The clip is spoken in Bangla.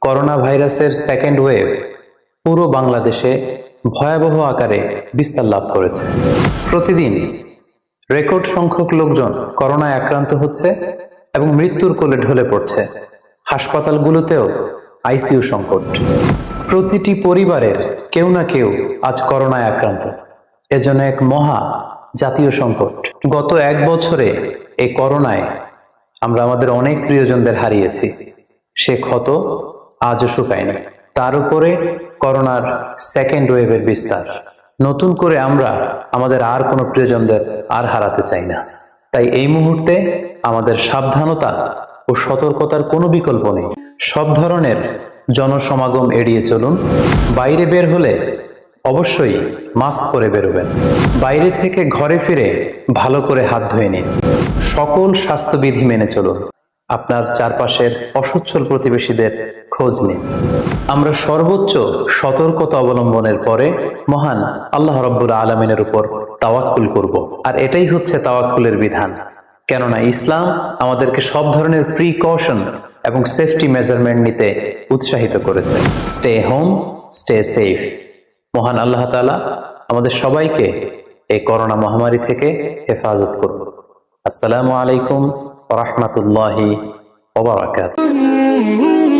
করোনা ভাইরাসের সেকেন্ড ওয়েভ পুরো বাংলাদেশে ভয়াবহ আকারে বিস্তার লাভ করেছে। প্রতিদিন রেকর্ড সংখ্যক লোকজন করোনায় আক্রান্ত হচ্ছে এবং মৃত্যুর কোলে ঢলে পড়ছে। হাসপাতালগুলোতেও আইসিইউ সংকট। প্রতিটি পরিবারের কেউ না কেউ আজ করোনায় আক্রান্ত। এজন্য এক মহা জাতীয় সংকট। গত এক বছরে এই করোনায় আমরা আমাদের অনেক প্রিয়জনদের হারিয়েছি। সে ক্ষত আজও শুকায়নি। তার উপরে করোনার সেকেন্ড ওয়েভের বিস্তার। নতুন করে আমরা আমাদের আর কোনো প্রিয়জনদের আর হারাতে চাই না। তাই এই মুহূর্তে আমাদের সাবধানতা ও সতর্কতার কোনো বিকল্প নেই। সব ধরনের জনসমাগম এড়িয়ে চলুন। বাইরে বের হলে অবশ্যই মাস্ক পরে বেরোবেন। বাইরে থেকে ঘরে ফিরে ভালো করে হাত ধুয়ে নিন। সকল স্বাস্থ্যবিধি মেনে চলুন। আপনার চারপাশের অসচ্ছল প্রতিবেশীদের খোঁজ নিন। আমরা সর্বোচ্চ সতর্কতা অবলম্বনের পরে মহান আল্লাহ রাব্বুল আলামিনের উপর তাওয়াক্কুল করব। আর এটাই হচ্ছে তাওয়াক্কুলের বিধান। কেননা ইসলাম আমাদেরকে সব ধরনের প্রিকশন এবং সেফটি মেজারমেন্ট নিতে উৎসাহিত করেছে। Stay home, stay safe. মহান আল্লাহ তাআলা আমাদের সবাইকে এই করোনা মহামারী থেকে হেফাজত করুন। আসসালামু আলাইকুম ওয়া রাহমাতুল্লাহি ওয়া বারাকাতুহু।